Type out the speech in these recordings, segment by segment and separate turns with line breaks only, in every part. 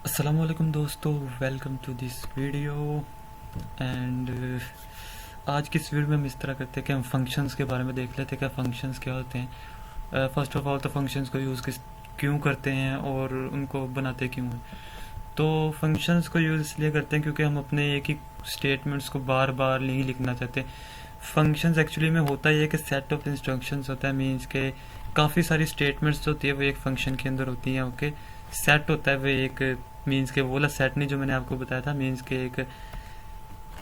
अस्सलामुअलैकुम दोस्तों, welcome to this video. And आज की इस वीडियो में हम इस तरह करते हैं कि हम फंक्शंस के बारे में देख लेते हैं क्या फंक्शंस क्या होते हैं। फर्स्ट ऑफ ऑल तो फंक्शंस को यूज़ क्यों करते हैं और उनको बनाते क्यों हैं। तो फंक्शंस को यूज़ इसलिए करते हैं क्योंकि हम अपने एक ही स्टेटमेंट्स को बार बार नहीं लिखना चाहते। फंक्शंस एक्चुअली में होता ही है कि सेट ऑफ इंस्ट्रक्शंस होता है, मीन्स के काफ़ी सारी स्टेटमेंट्स होती है वो एक फंक्शन के अंदर होती हैं। ओके, सेट होता है वो एक, मीन्स के वो वाला सेट नहीं जो मैंने आपको बताया था, मीन्स के एक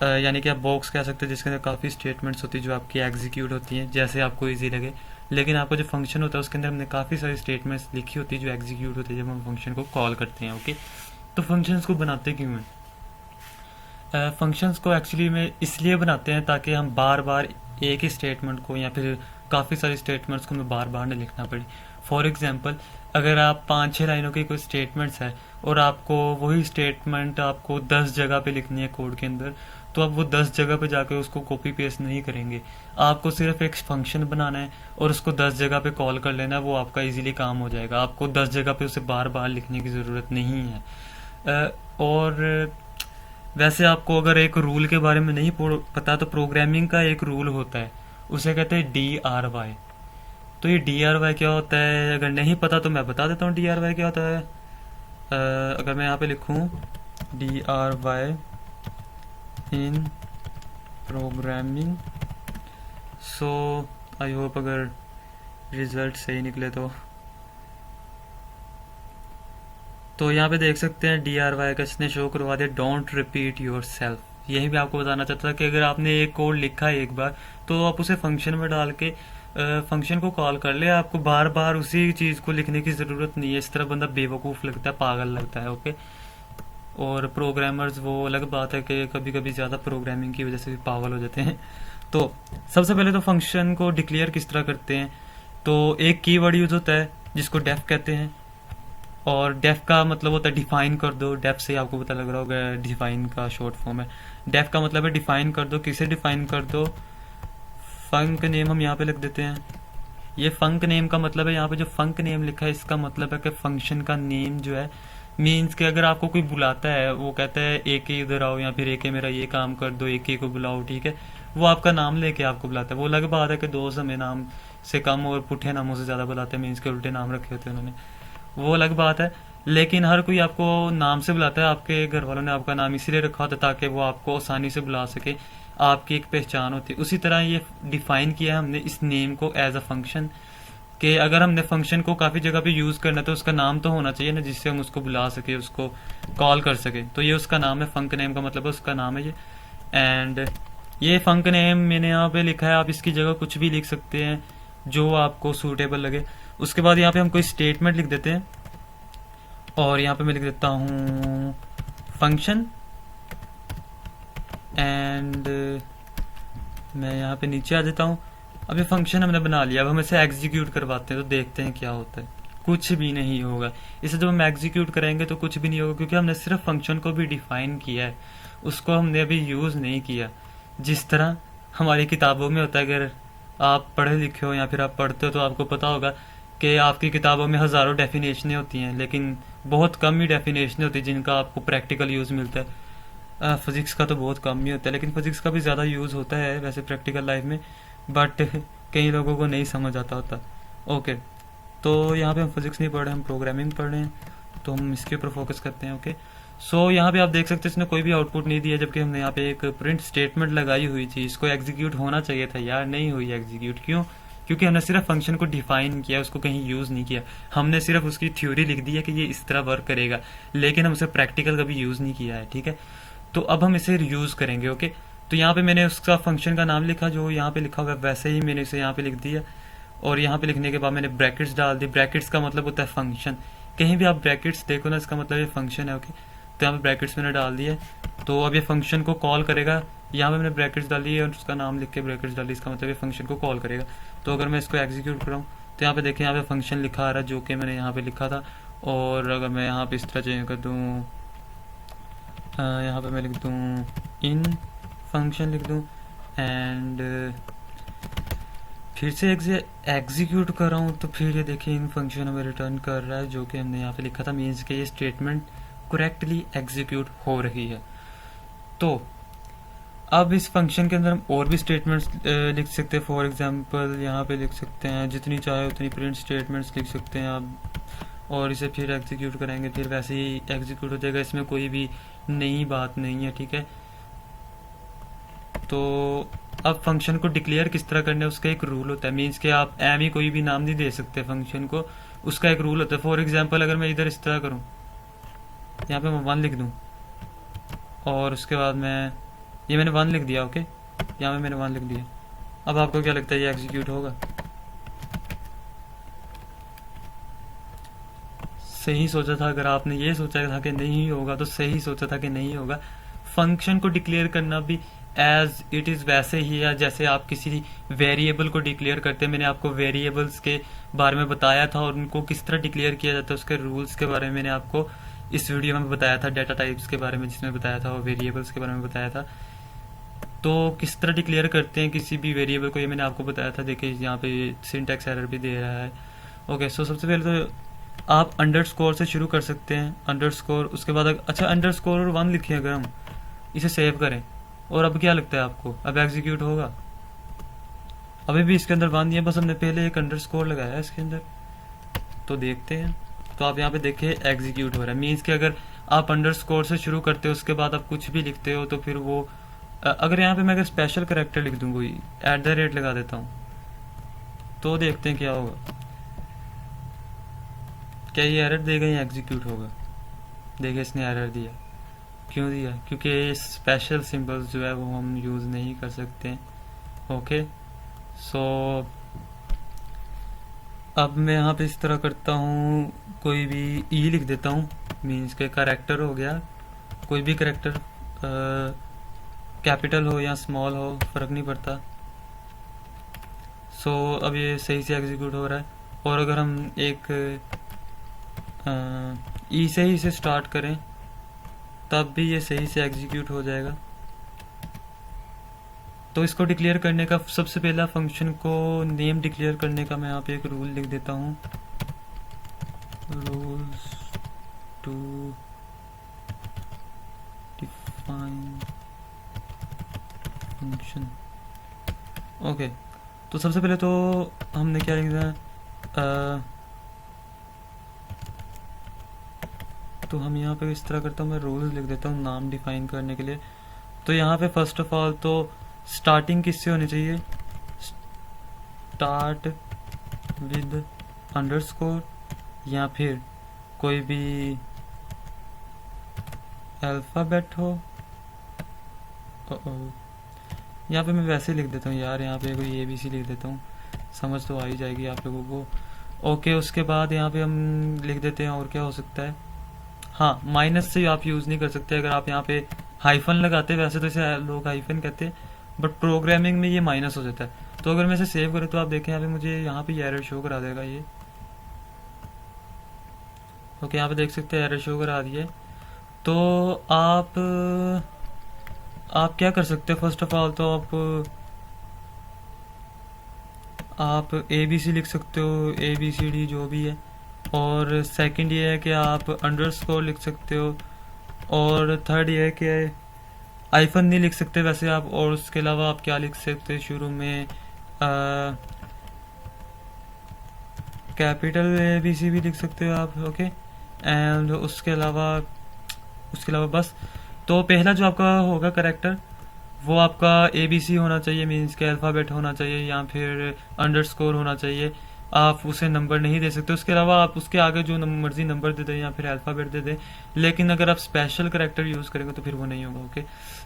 यानी कि आप बॉक्स कह सकते हैं जिसके अंदर काफ़ी स्टेटमेंट्स होती है जो आपकी एग्जीक्यूट होती हैं जैसे आपको इजी लगे। लेकिन आपका जो फंक्शन होता है उसके अंदर हमने काफ़ी सारी स्टेटमेंट्स लिखी होती है जो एग्जीक्यूट होती है जब हम फंक्शन को कॉल करते हैं। ओके, तो फंक्शंस को बनाते क्यों हैं? फंक्शंस को एक्चुअली में इसलिए बनाते हैं ताकि हम बार बार एक ही स्टेटमेंट को या फिर काफ़ी सारी स्टेटमेंट्स को हमें बार बार नहीं लिखना पड़े। फॉर एग्जांपल, अगर आप 5-6 लाइनों की कोई स्टेटमेंट्स है और आपको वही स्टेटमेंट आपको 10 जगह पे लिखनी है कोड के अंदर, तो आप वो 10 जगह पे जाके उसको कॉपी पेस्ट नहीं करेंगे। आपको सिर्फ एक फंक्शन बनाना है और उसको 10 जगह पे कॉल कर लेना है, वो आपका इजीली काम हो जाएगा। आपको 10 जगह पे उसे बार बार लिखने की ज़रूरत नहीं है। और वैसे आपको अगर एक रूल के बारे में नहीं पता तो प्रोग्रामिंग का एक रूल होता है, उसे कहते हैं DRY। तो ये DRY क्या होता है, अगर नहीं पता तो मैं बता देता हूँ DRY क्या होता है। अगर मैं यहाँ पे लिखूँ DRY in programming, so I hope अगर रिजल्ट सही निकले तो यहाँ पे देख सकते हैं DRY का इसने शो करवा दिया, डोंट रिपीट योर सेल्फ। यही भी आपको बताना चाहता था कि अगर आपने एक कोड लिखा है एक बार तो आप उसे फंक्शन में डाल के फंक्शन को कॉल कर ले, आपको बार बार उसी चीज़ को लिखने की ज़रूरत नहीं है। इस तरह बंदा बेवकूफ़ लगता है, पागल लगता है। ओके, और प्रोग्रामर्स वो अलग बात है कि कभी कभी ज़्यादा प्रोग्रामिंग की वजह से भी पागल हो जाते हैं। तो सबसे पहले तो फंक्शन को डिक्लेयर किस तरह करते हैं, तो एक कीवर्ड यूज होता है जिसको डेफ कहते हैं। और डेफ का मतलब होता है डिफाइन कर दो। डेफ से आपको पता लग रहा होगा डिफाइन का शॉर्ट फॉर्म है। डेफ का मतलब है डिफाइन कर दो। किसे डिफाइन कर दो? फंक नेम हम यहाँ पे लिख देते हैं। ये फंक नेम का मतलब है, यहाँ पे जो फंक नेम लिखा है इसका मतलब है कि फंक्शन का नेम जो है, मीन्स कि अगर आपको कोई बुलाता है, वो कहता है ए के इधर आओ या फिर ए के मेरा ये काम कर दो, ए के को बुलाओ, ठीक है, वो आपका नाम लेके आपको बुलाता है। वो अलग बात है कि दोस्त हमें नाम से कम और पुठे नामों से ज़्यादा बुलाते हैं, मीन्स के उल्टे नाम रखे होते हैं उन्होंने, वो अलग बात है। लेकिन हर कोई आपको नाम से बुलाता है। आपके घर वालों ने आपका नाम इसीलिए रखा होता है ताकि वो आपको आसानी से बुला सके, आपकी एक पहचान होती है। उसी तरह ये डिफाइन किया है हमने इस नेम को एज अ फंक्शन, कि अगर हमने फंक्शन को काफ़ी जगह पे यूज़ करना है तो उसका नाम तो होना चाहिए ना जिससे हम उसको बुला सके, उसको कॉल कर सके। तो ये उसका नाम है, फंक नेम का मतलब है उसका नाम है ये। एंड ये फंक नेम मैंने यहाँ पे लिखा है, आप इसकी जगह कुछ भी लिख सकते हैं जो आपको सूटेबल लगे। उसके बाद यहाँ पे हम कोई स्टेटमेंट लिख देते हैं और यहाँ पे मैं लिख देता हूँ फंक्शन। एंड मैं यहाँ पे नीचे आ जाता हूँ। अब ये फंक्शन हमने बना लिया, अब हम इसे एग्जीक्यूट करवाते हैं तो देखते हैं क्या होता है। कुछ भी नहीं होगा। इसे जब हम एग्जीक्यूट करेंगे तो कुछ भी नहीं होगा क्योंकि हमने सिर्फ फंक्शन को भी डिफाइन किया है, उसको हमने अभी यूज़ नहीं किया। जिस तरह हमारी किताबों में होता है, अगर आप पढ़े लिखे हो या फिर आप पढ़ते हो तो आपको पता होगा कि आपकी किताबों में हज़ारों डेफिनेशनें होती हैं लेकिन बहुत कम ही डेफिनेशनें होती हैं जिनका आपको प्रैक्टिकल यूज़ मिलता है। फिजिक्स का तो बहुत कम ही होता है, लेकिन फिजिक्स का भी ज़्यादा यूज़ होता है वैसे प्रैक्टिकल लाइफ में, बट कई लोगों को नहीं समझ आता होता। ओके, तो यहाँ पे हम फिजिक्स नहीं पढ़ रहे, हम प्रोग्रामिंग पढ़ रहे हैं, तो हम इसके ऊपर फोकस करते हैं। ओके, सो यहाँ पे आप देख सकते हैं इसने कोई भी आउटपुट नहीं दिया, जबकि हमने यहाँ पे एक प्रिंट स्टेटमेंट लगाई हुई थी। इसको एग्जीक्यूट होना चाहिए था यार, नहीं हुई एग्जीक्यूट। क्यों? क्योंकि हमने सिर्फ फंक्शन को डिफाइन किया, उसको कहीं यूज़ नहीं किया। हमने सिर्फ उसकी थ्योरी लिख दी है कि ये इस तरह वर्क करेगा, लेकिन हम उसे प्रैक्टिकल कभी यूज़ नहीं किया है। ठीक है, तो अब हम इसे यूज़ करेंगे। ओके, तो यहाँ पे मैंने उसका फंक्शन का नाम लिखा जो यहाँ पे लिखा हुआ है, वैसे ही मैंने इसे यहाँ पे लिख दिया। और यहाँ पे लिखने के बाद मैंने ब्रैकेट्स डाल दी। ब्रैकेट्स का मतलब होता है फंक्शन। कहीं भी आप ब्रैकेट्स देखो ना, इसका मतलब ये फंक्शन है। ओके, तो यहाँ पे ब्रैकेट्स मैंने डाल दिए, तो अब ये फंक्शन को कॉल करेगा। यहाँ पे मैंने ब्रैकेट्स डाली है और उसका नाम लिख के ब्रैकेट्स डाली, इसका मतलब ये फंक्शन को कॉल करेगा। तो अगर मैं इसको एग्जीक्यूट कराऊँ तो यहाँ पे देखें, यहाँ पे फंक्शन लिखा आ रहा है जो कि मैंने यहाँ पे लिखा था। और अगर मैं यहाँ पे इस तरह चेंज कर दूँ, यहाँ पे मैं लिख दूँ इन फंक्शन लिख दूँ एंड फिर से एग्जीक्यूट कर रहा हूँ, तो फिर ये देखिए इन फंक्शन हमें रिटर्न कर रहा है जो कि हमने यहाँ पे लिखा था। मीन्स के ये स्टेटमेंट करेक्टली एग्जीक्यूट हो रही है। तो अब इस फंक्शन के अंदर हम और भी स्टेटमेंट्स लिख सकते हैं। फॉर एग्जांपल यहाँ पे लिख सकते हैं जितनी चाहे उतनी प्रिंट स्टेटमेंट्स लिख सकते हैं आप, और इसे फिर एग्जीक्यूट करेंगे, फिर वैसे ही एग्जीक्यूट हो जाएगा। इसमें कोई भी नई बात नहीं है, ठीक है। तो अब फंक्शन को डिक्लेयर किस तरह करना है उसका एक रूल होता है। मीन्स कि आप एम ही कोई भी नाम नहीं दे सकते फंक्शन को, उसका एक रूल होता है। फॉर एग्जांपल अगर मैं इधर इस तरह करूँ, यहाँ पे मैं 1 लिख दूँ और उसके बाद ये मैंने 1 लिख दिया, ओके, यहाँ पे मैंने 1 लिख दिया। अब आपको क्या लगता है ये एग्जीक्यूट होगा? सही सोचा था। अगर आपने ये सोचा था कि नहीं होगा तो सही सोचा था कि नहीं होगा। फंक्शन को डिक्लेयर करना भी एज इट इज वैसे ही है जैसे आप किसी वेरिएबल को डिक्लेयर करते हैं। मैंने आपको वेरिएबल्स के बारे में बताया था और उनको किस तरह डिक्लेयर किया जाता है उसके रूल्स के बारे में मैंने आपको इस वीडियो में बताया था। डाटा टाइप्स के बारे में जिसमें बताया था, और वेरिएबल्स के बारे में बताया था। तो किस तरह डिक्लेयर करते हैं किसी भी वेरिएबल को, ये मैंने आपको बताया था। देखिए यहाँ पे सिंटैक्स एरर भी दे रहा है। ओके, सो सबसे पहले तो आप अंडरस्कोर से शुरू कर सकते हैं। अंडरस्कोर, उसके बाद अच्छा अंडरस्कोर और 1 लिखिए। अगर हम इसे सेव करें, और अब क्या लगता है आपको, अब एग्जीक्यूट होगा? अभी भी इसके अंदर 1 नहीं है, बस हमने पहले एक अंडरस्कोर लगाया है इसके अंदर। तो देखते हैं, तो आप यहाँ पे देखिए एग्जीक्यूट हो रहा है। मीन्स कि अगर आप अंडरस्कोर से शुरू करते हो उसके बाद आप कुछ भी लिखते हो तो फिर वो अगर यहाँ पे मैं अगर स्पेशल कैरेक्टर लिख दूँ, कोई @ लगा देता हूँ, तो देखते हैं क्या होगा। क्या ये एरर देगा या एग्जीक्यूट होगा? देखिए इसने एरर दिया। क्यों दिया? क्योंकि स्पेशल सिंबल्स जो है वो हम यूज नहीं कर सकते। ओके, सो अब मैं यहाँ पे इस तरह करता हूँ, कोई भी ई लिख देता हूँ। मीन्स के कैरेक्टर हो गया, कोई भी कैरेक्टर, कैपिटल हो या स्मॉल हो फर्क नहीं पड़ता। सो अब ये सही से एग्जीक्यूट हो रहा है। और अगर हम एक ई से ही इसे स्टार्ट करें तब भी ये सही से एग्जीक्यूट हो जाएगा। तो इसको डिक्लेयर करने का सबसे पहला फंक्शन को नेम डिक्लेयर करने का मैं यहाँ पे एक रूल लिख देता हूँ। Rules to define function. Okay, तो सबसे पहले तो हमने क्या लिखना है, तो हम यहाँ पे इस तरह करता हूँ, मैं रूल्स लिख देता हूँ नाम डिफाइन करने के लिए। तो यहाँ पे फर्स्ट ऑफ ऑल तो स्टार्टिंग किससे होनी चाहिए? स्टार्ट विद अंडरस्कोर, या फिर कोई भी अल्फाबेट हो। यहाँ पे मैं वैसे लिख देता हूँ यार, यहाँ पे कोई ABC लिख देता हूँ, समझ तो आ ही जाएगी आप लोगों को। ओके, उसके बाद यहाँ पे हम लिख देते हैं, और क्या हो सकता है, हाँ माइनस से आप यूज नहीं कर सकते। अगर आप यहाँ पे हाइफन लगाते हैं, वैसे तो इसे लोग हाइफन कहते हैं, बट प्रोग्रामिंग में ये माइनस हो जाता है। तो अगर मैं इसे सेव करूँ तो आप देखें यहाँ पे मुझे यहाँ पे एरर शो करा देगा ये। ओके, यहाँ पे देख सकते हैं एरर शो करा दिया। तो आप क्या कर सकते हैं, फर्स्ट ऑफ ऑल तो आप ABC लिख सकते हो, ABCD जो भी है। और सेकंड ये है कि आप अंडरस्कोर लिख सकते हो। और थर्ड ये है कि हाइफन नहीं लिख सकते वैसे आप। और उसके अलावा आप क्या लिख सकते हैं शुरू में, कैपिटल ABC भी लिख सकते हो आप। ओके, एंड उसके अलावा बस। तो पहला जो आपका होगा करेक्टर वो आपका ABC होना चाहिए, मीन्स के अल्फाबेट होना चाहिए, या फिर अंडरस्कोर होना चाहिए। आप उसे नंबर नहीं दे सकते। उसके अलावा आप उसके आगे जो मर्जी नंबर दे दें या फिर अल्फाबेट दे दें। लेकिन अगर आप स्पेशल करेक्टर यूज करेंगे तो फिर वो नहीं होगा। ओके,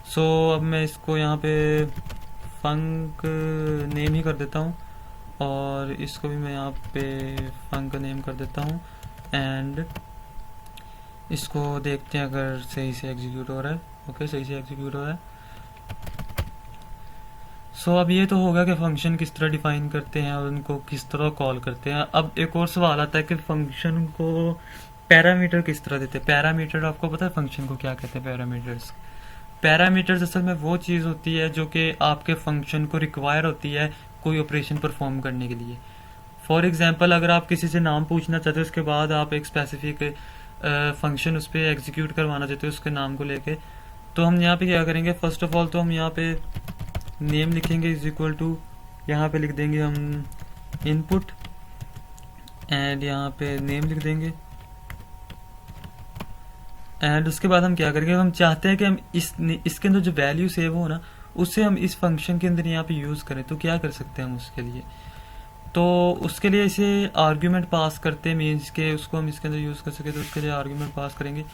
सो अब मैं इसको यहाँ पे फंक नेम ही कर देता हूँ, और इसको भी मैं यहाँ पे फंक नेम कर देता हूँ। एंड इसको देखते हैं अगर सही से एग्जीक्यूट हो रहा है। ओके, सही से एग्जीक्यूट हो रहा है। सो अब ये तो होगा कि फंक्शन किस तरह डिफाइन करते हैं और उनको किस तरह कॉल करते हैं। अब एक और सवाल आता है कि फंक्शन को पैरामीटर किस तरह देते हैं। पैरामीटर आपको पता है फंक्शन को क्या कहते हैं? पैरामीटर्स असल में वो चीज़ होती है जो कि आपके फंक्शन को रिक्वायर होती है कोई ऑपरेशन परफॉर्म करने के लिए। फॉर एग्जाम्पल, अगर आप किसी से नाम पूछना चाहते हो उसके बाद आप एक स्पेसिफिक फंक्शन उस पर एग्जीक्यूट करवाना चाहते हो उसके नाम को लेके, तो हम यहाँ पे क्या करेंगे, फर्स्ट ऑफ ऑल तो हम यहाँ पे नेम लिखेंगे इज इक्वल टू, यहाँ पे लिख देंगे हम इनपुट, एंड यहाँ पे नेम लिख देंगे। एंड उसके बाद हम क्या करेंगे, हम चाहते हैं कि हम इसके अंदर जो वैल्यू सेव हो ना, उससे हम इस फंक्शन के अंदर यहाँ पे यूज करें। तो क्या कर सकते हैं हम उसके लिए, तो उसके लिए इसे आर्ग्यूमेंट पास करते हैं, मीन्स के उसको हम इसके अंदर यूज कर सके, तो उसके लिए आर्ग्यूमेंट पास करेंगे।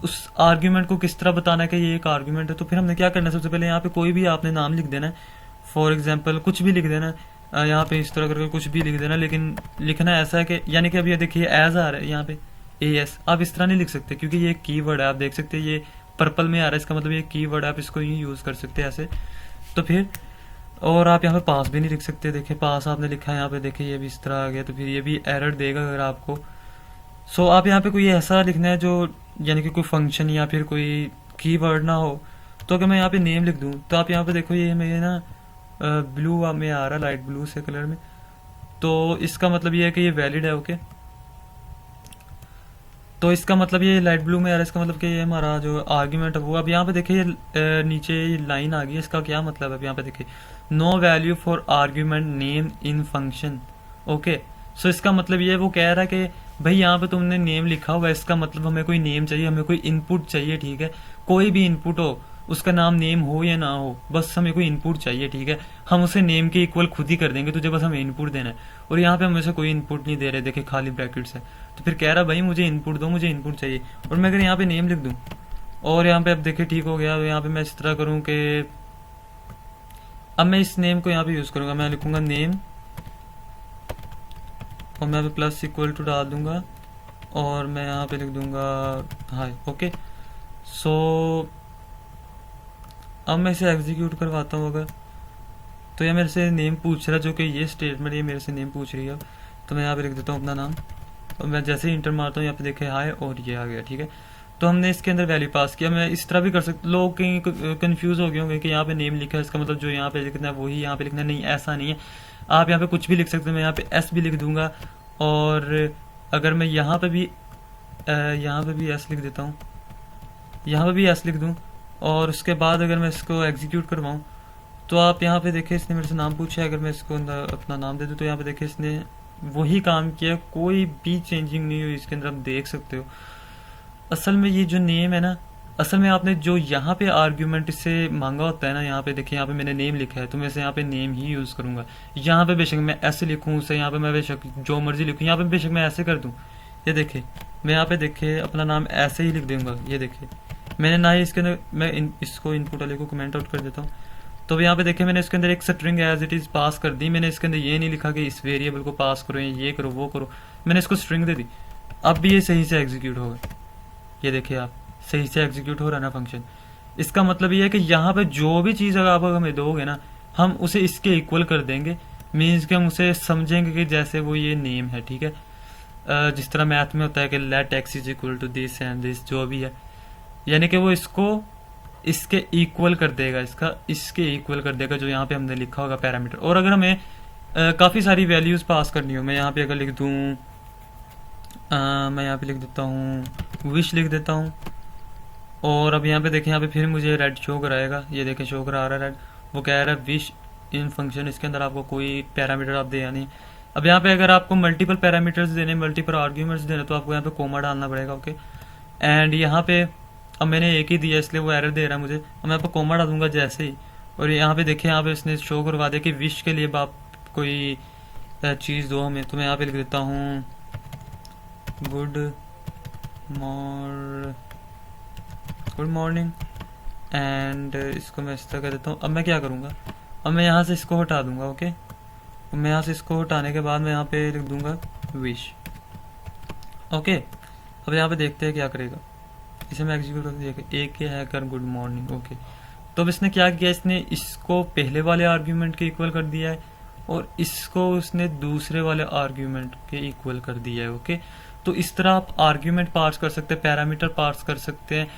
उस आर्ग्यूमेंट को किस तरह बताना है कि ये एक आर्ग्यूमेंट है, तो फिर हमने क्या करना है, सबसे पहले यहाँ पे कोई भी आपने नाम लिख देना है, फॉर एग्जाम्पल कुछ भी लिख देना है, यहाँ पे इस तरह करके कुछ भी लिख देना, लेकिन लिखना ऐसा है कि, यानी कि अभी ये देखिए एज आ रहा है यहाँ पे AS, आप इस तरह नहीं लिख सकते क्योंकि ये कीवर्ड है, आप देख सकते हैं ये पर्पल में आ रहा है, इसका मतलब ये कीवर्ड है, आप इसको ही यूज कर सकते हैं ऐसे। तो फिर और आप यहाँ पे पास भी नहीं लिख सकते, देखिए पास आपने लिखा है यहाँ पे, देखिए ये भी इस तरह आ गया, तो फिर ये भी एरर देगा अगर आपको। सो आप यहाँ पे कोई ऐसा लिखना है जो, यानी कि कोई फंक्शन या फिर कोई कीवर्ड ना हो। तो अगर मैं यहाँ पे नेम लिख दूं, तो आप यहाँ पे देखो ये मेरे ना ब्लू में आ रहा है, लाइट ब्लू से कलर में, तो इसका मतलब ये है कि ये वैलिड है। ओके, तो इसका मतलब ये लाइट ब्लू में आ रहा है, इसका मतलब कि ये हमारा जो आर्ग्यूमेंट है वो, अब यहाँ पे देखिए नीचे ये लाइन आ गई है, इसका क्या मतलब है, अब यहाँ पे देखिए no value for argument name in function. Okay, so इसका मतलब ये वो कह रहा है कि भाई यहाँ पे तुमने नेम लिखा हुआ है, इसका मतलब हमें कोई नेम चाहिए, हमें कोई इनपुट चाहिए, ठीक है, कोई भी इनपुट हो, उसका नाम नेम हो या ना हो, बस हमें कोई इनपुट चाहिए, ठीक है, हम उसे नेम के इक्वल खुद ही कर देंगे, तुझे बस हमें इनपुट देना है। और यहाँ पे हम उसे कोई इनपुट नहीं दे रहे, देखिए खाली ब्रैकेट्स है, तो फिर कह रहा भाई मुझे इनपुट दो, मुझे इनपुट चाहिए। और मैं अगर यहाँ पे नेम लिख दूं, और यहाँ पे अब देखिए ठीक हो गया, यहाँ पे मैं इस तरह करूँ कि अब मैं इस नेम को यहाँ पे यूज करूंगा, मैं लिखूंगा नेम, और मैं यहाँ पे प्लस इक्वल टू डाल दूंगा, और मैं यहाँ पे लिख दूंगा हाय। ओके, सो अब मैं इसे एग्जीक्यूट करवाता हूँ अगर, तो ये मेरे से नेम पूछ रहा है, जो कि ये स्टेटमेंट ये मेरे से नेम पूछ रही है। तो मैं यहाँ पे लिख देता हूँ अपना नाम, और मैं जैसे ही इंटर मारता हूँ यहाँ पे देखे हाय, और ये आ गया, ठीक है। तो हमने इसके अंदर वैल्यू पास किया। मैं इस तरह भी कर सकता, लोग कहीं कंफ्यूज हो गए होंगे कि यहाँ पे नेम लिखा है, इसका मतलब जो यहाँ पे लिखना है वही यहाँ पे लिखना है। नहीं, ऐसा नहीं है, आप यहाँ पे कुछ भी लिख सकते हैं। मैं यहाँ पे S भी लिख दूंगा, और अगर मैं यहाँ पे भी S लिख देता हूँ, यहाँ पे भी S लिख दूँ, और उसके बाद अगर मैं इसको एग्जीक्यूट करवाऊँ, तो आप यहाँ पे देखें इसने मेरे से नाम पूछा है, अगर मैं इसको अपना नाम दे दूँ, तो यहाँ पे देखें इसने वही काम किया, कोई भी चेंजिंग नहीं हुई इसके अंदर, आप देख सकते हो। असल में ये जो नेम है ना, असल में आपने जो यहाँ पे आर्ग्यूमेंट इससे मांगा होता है ना, यहाँ पे देखिए यहाँ पे मैंने नेम लिखा है, तो मैं इसे यहाँ पे नेम ही यूज करूंगा। यहाँ पे बेशक मैं ऐसे लिखूँ उसे, यहाँ पे मैं बेशक जो मर्जी लिखूँ, यहाँ पे बेशक मैं ऐसे कर दूँ, ये देखे मैं यहाँ पे देखे अपना नाम ऐसे ही लिख दूंगा। ये देखे मैंने ना ही इसके अंदर, मैं इसको इनपुट वाले को कमेंट आउट कर देता हूँ, तो यहाँ पे देखे मैंने इसके अंदर एक string as it is pass कर दी। मैंने इसके अंदर ये नहीं लिखा कि इस वेरिएबल को पास करो, ये करो वो करो, मैंने इसको स्ट्रिंग दे दी। अब भी ये सही से एग्जीक्यूट होगा, ये देखिए आप, सही से एग्जीक्यूट हो रहा है ना फंक्शन। इसका मतलब ये है कि यहाँ पे जो भी चीज अगर आप हमें दोगे ना, हम उसे इसके इक्वल कर देंगे, मीन्स कि हम उसे समझेंगे कि जैसे वो ये नेम है, ठीक है। जिस तरह मैथ में होता है कि let x is equal to this and this, जो भी है, यानी कि वो इसको इसके इक्वल कर देगा, इसके इक्वल कर देगा जो यहाँ पे हमने लिखा होगा पैरामीटर। और अगर हमें काफी सारी वैल्यूज पास करनी हो, मैं यहाँ पे अगर लिख दूं, मैं यहाँ पे लिख देता हूँ विश लिख देता हूँ, और अब यहाँ पे देखें, यहाँ पे फिर मुझे रेड शो कराएगा, ये देखें शो करा रहा है रेड, वो कह रहा है विश इन फंक्शन, इसके अंदर आपको कोई पैरामीटर आप दे या नहीं। अब यहाँ पे अगर आपको मल्टीपल पैरामीटर्स देने, मल्टीपल आर्ग्यूमेंट्स देने, तो आपको यहाँ पे कोमा डालना पड़ेगा। ओके, एंड यहाँ पे अब मैंने एक ही दिया इसलिए वो एरर दे रहा है मुझे, अब मैं आपको कोमा डाल दूंगा जैसे ही, और यहाँ पे देखिए यहाँ पे इसने शो करवा दिया कि विश के लिए आप कोई चीज दो हमें। तो मैं यहाँ पे लिख देता हूँ गुड मॉर्निंग, एंड इसको मैं इस तरह कर देता हूँ। अब मैं क्या करूँगा, अब मैं यहाँ से इसको हटा दूंगा। ओके, मैं यहाँ से इसको हटाने के बाद मैं यहाँ पे लिख दूंगा विश। ओके, अब यहाँ पे देखते हैं क्या करेगा, इसे मैं एग्जीक्यूट करके देखा, एक ही है कर गुड मॉर्निंग। ओके, तो अब इसने क्या किया, इसने इसको पहले वाले आर्ग्यूमेंट के इक्वल कर दिया है, और इसको उसने दूसरे वाले आर्ग्यूमेंट के इक्वल कर दिया है। ओके, तो इस तरह आप आर्ग्यूमेंट पास कर सकते हैं, पैरामीटर पास कर सकते हैं,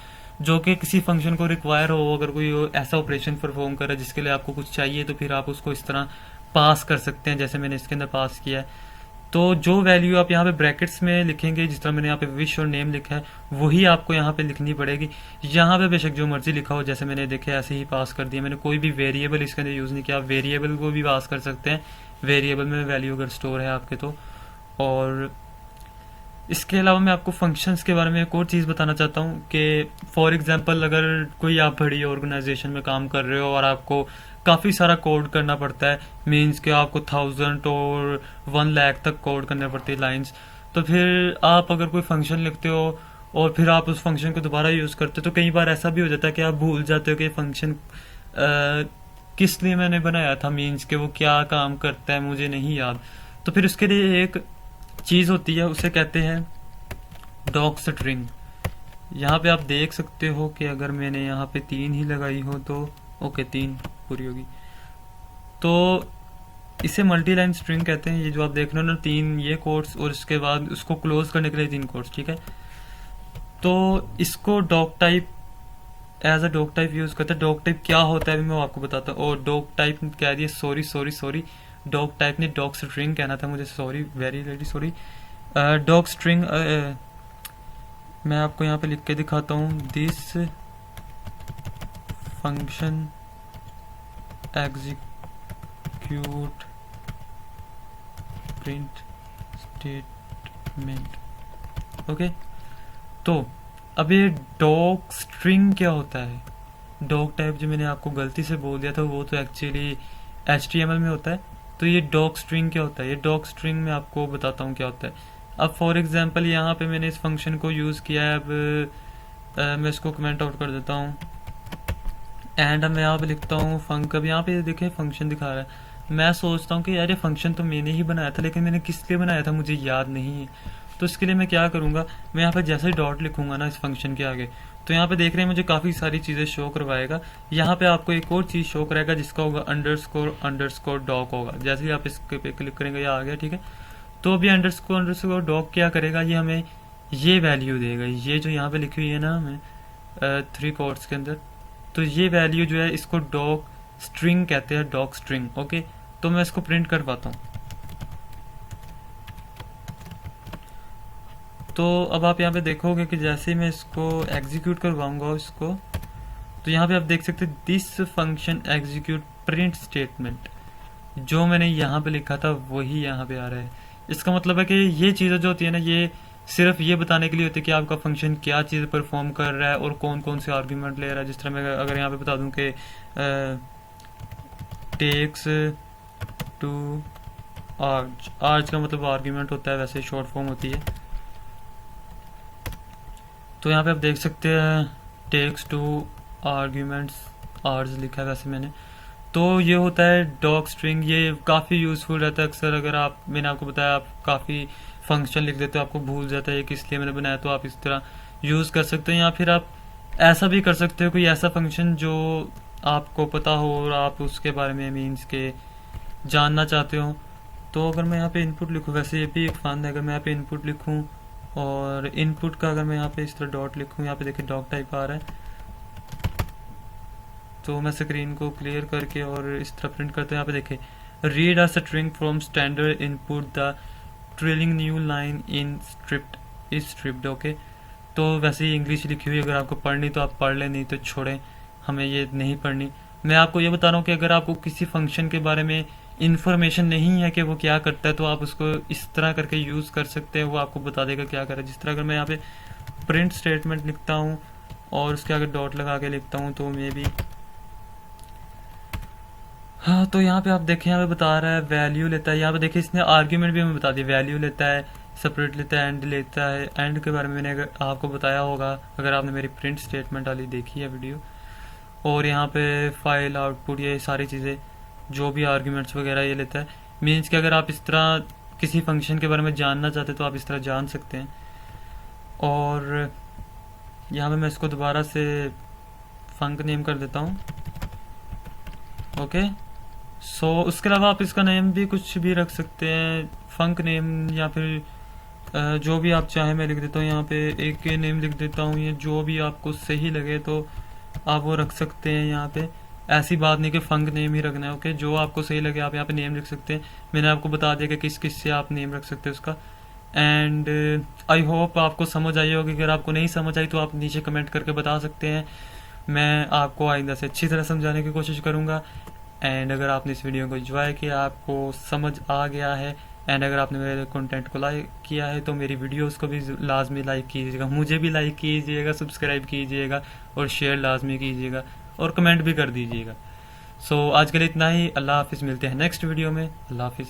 जो कि किसी फंक्शन को रिक्वायर हो। अगर कोई ऐसा ऑपरेशन परफॉर्म करे जिसके लिए आपको कुछ चाहिए, तो फिर आप उसको इस तरह पास कर सकते हैं, जैसे मैंने इसके अंदर पास किया है। तो जो वैल्यू आप यहाँ पे ब्रैकेट्स में लिखेंगे, जिस तरह मैंने यहाँ पे विश और नेम लिखा है, वही आपको यहाँ पे लिखनी पड़ेगी। यहाँ पे बेशक जो मर्जी लिखा हो, जैसे मैंने देखे ऐसे ही पास कर दिया, मैंने कोई भी वेरिएबल इसके अंदर यूज नहीं किया। आप वेरिएबल को भी पास कर सकते हैं, वेरिएबल में वैल्यू अगर स्टोर है आपके तो। और इसके अलावा मैं आपको फंक्शंस के बारे में एक और चीज़ बताना चाहता हूँ कि फॉर एग्जांपल अगर कोई आप बड़ी ऑर्गेनाइजेशन में काम कर रहे हो और आपको काफ़ी सारा कोड करना पड़ता है, मीन्स कि आपको 1000 और 1 लाख तक कोड करने पड़ती है लाइंस, तो फिर आप अगर कोई फंक्शन लिखते हो और फिर आप उस फंक्शन को दोबारा यूज़ करते हो, तो कई बार ऐसा भी हो जाता है कि आप भूल जाते हो कि फंक्शन किस लिए मैंने बनाया था, मीन्स कि वो क्या काम करता है मुझे नहीं याद। तो फिर उसके लिए एक चीज़ होती है, उसे कहते हैं डॉक स्ट्रिंग। यहाँ पे आप देख सकते हो कि अगर मैंने यहाँ पे 3 ही लगाई हो तो ओके 3 पूरी होगी, तो इसे मल्टी लाइन स्ट्रिंग कहते हैं। ये जो आप देख रहे हो ना 3 ये कोट्स और इसके बाद उसको क्लोज करने के लिए 3 कोट्स, ठीक है। तो इसको doc type as a doc type use करते हैं। डॉक टाइप क्या होता है अभी मैं आपको बताता हूँ। और डॉक टाइप कह दिए, सॉरी डॉक टाइप ने डॉक स्ट्रिंग कहना था मुझे, sorry very sorry. Doc string मैं आपको यहाँ पे लिख के दिखाता हूँ। This function execute print statement, okay. तो अब ये डॉक स्ट्रिंग क्या होता है? डॉक टाइप जो मैंने आपको गलती से बोल दिया था वो तो एक्चुअली HTML में होता है। तो ये डॉक स्ट्रिंग क्या होता है? ये डॉक स्ट्रिंग में आपको बताता हूँ क्या होता है। अब फॉर एग्जांपल यहाँ पे मैंने इस फंक्शन को यूज़ किया है। अब मैं इसको कमेंट आउट कर देता हूँ एंड अब मैं यहाँ पे लिखता हूँ फंक। अब यहाँ पे देखें फंक्शन दिखा रहा है। मैं सोचता हूँ कि यार ये फंक्शन तो मैंने ही बनाया था, लेकिन मैंने किस लिए बनाया था मुझे याद नहीं है। तो इसके लिए मैं क्या करूँगा, मैं यहाँ पे जैसे डॉट लिखूंगा ना इस फंक्शन के आगे, तो यहाँ पे देख रहे हैं मुझे काफ़ी सारी चीज़ें शो करवाएगा। यहाँ पे आपको एक और चीज़ शो कराएगा जिसका होगा अंडरस्कोर डॉक होगा। जैसे ही आप इसके पे क्लिक करेंगे ये आ गया, ठीक है। तो अभी अंडरस्कोर डॉक क्या करेगा, ये हमें ये वैल्यू देगा, ये जो यहाँ पे लिखी हुई है ना हमें 3 कोट्स के अंदर, तो ये वैल्यू जो है इसको डॉक स्ट्रिंग कहते हैं, डॉक स्ट्रिंग, ओके। तो मैं इसको प्रिंट करवाता हूँ। तो अब आप यहाँ पे देखोगे कि जैसे ही मैं इसको एग्जीक्यूट करवाऊंगा इसको, तो यहाँ पे आप देख सकते हैं this function execute print statement. जो मैंने यहाँ पे लिखा था वही यहाँ पे आ रहा है। इसका मतलब है कि ये चीज़ें जो होती है ना, ये सिर्फ ये बताने के लिए होती है कि आपका फंक्शन क्या चीज़ परफॉर्म कर रहा है और कौन कौन से आर्ग्यूमेंट ले रहा है। जिस तरह मैं अगर यहाँ पे बता दूं कि टेक्स टू आर्ज का मतलब आर्ग्यूमेंट होता है, वैसे शॉर्ट फॉर्म होती है। तो यहाँ पे आप देख सकते हैं टेक्स टू आर्ग्यूमेंट्स आर्ज लिखा है वैसे मैंने। तो ये होता है डॉक स्ट्रिंग। ये काफ़ी यूज़फुल रहता है। अक्सर अगर मैंने आपको बताया आप काफ़ी फंक्शन लिख देते हो, आपको भूल जाता है किस लिए मैंने बनाया, तो आप इस तरह यूज़ कर सकते हैं। या फिर आप ऐसा भी कर सकते हो कोई ऐसा फंक्शन जो आपको पता हो और आप उसके बारे में मीन्स के जानना चाहते हो। तो अगर मैं यहाँ पे इनपुट लिखूँ, वैसे ये भी एक फन है, अगर मैं यहाँ पे इनपुट लिखूँ और इनपुट का अगर मैं यहाँ पे इस तरह डॉट लिखूँ, यहाँ पे देखिए डॉक टाइप आ रहा है। तो मैं स्क्रीन को क्लियर करके और इस तरह प्रिंट करते हैं। यहाँ पे देखें read a string from standard input the trailing new line in stripped, okay. तो वैसे ही इंग्लिश लिखी हुई, अगर आपको पढ़नी तो आप पढ़ लें, नहीं तो छोड़ें, हमें ये नहीं पढ़नी। मैं आपको ये बता रहा हूँ कि अगर आपको किसी फंक्शन के बारे में इन्फॉर्मेशन नहीं है कि वो क्या करता है, तो आप उसको इस तरह करके यूज़ कर सकते हैं, वो आपको बता देगा क्या करे। जिस तरह अगर मैं यहाँ पे प्रिंट स्टेटमेंट लिखता हूँ और उसके आगे डॉट लगा के लिखता हूँ, तो मे भी हाँ, तो यहाँ पे आप देखें यहाँ पे बता रहा है वैल्यू लेता है। यहाँ पे देखिए इसने आर्ग्यूमेंट भी हमें बता दिया, वैल्यू लेता है, सेपरेट लेता है, एंड लेता है। एंड के बारे में मैंने आपको बताया होगा अगर आपने मेरी प्रिंट स्टेटमेंट वाली देखी है वीडियो। और यहाँ पे फाइल आउटपुट, ये सारी चीज़ें जो भी आर्ग्यूमेंट्स वगैरह ये लेता है। मीन्स कि अगर आप इस तरह किसी फंक्शन के बारे में जानना चाहते हैं तो आप इस तरह जान सकते हैं। और यहाँ पे मैं इसको दोबारा से फंक नेम कर देता हूँ, ओके। सो उसके अलावा आप इसका नेम भी कुछ भी रख सकते हैं, फंक नेम, या फिर जो भी आप चाहें। मैं लिख देता हूँ यहाँ पे एक के नेम लिख देता हूँ, ये जो भी आपको सही लगे तो आप वो रख सकते हैं यहाँ पे। ऐसी बात नहीं कि फंक नेम ही रखना है। ओके, जो आपको सही लगे आप यहाँ पे नेम लिख सकते हैं। मैंने आपको बता दिया कि किस किस से आप नेम रख सकते हैं उसका। एंड आई होप आपको समझ आई होगी। अगर आपको नहीं समझ आई तो आप नीचे कमेंट करके बता सकते हैं, मैं आपको आइंदा से अच्छी तरह समझाने की कोशिश करूंगा। एंड अगर आपने इस वीडियो को एंजॉय किया, आपको समझ आ गया है, एंड अगर आपने मेरे कंटेंट को लाइक किया है तो मेरी वीडियोस को भी लाजमी लाइक कीजिएगा, मुझे भी लाइक कीजिएगा, सब्सक्राइब कीजिएगा और शेयर लाजमी कीजिएगा और कमेंट भी कर दीजिएगा। सो आज के लिए इतना ही। अल्लाह हाफिज़, मिलते हैं नेक्स्ट वीडियो में। अल्लाह हाफिज़।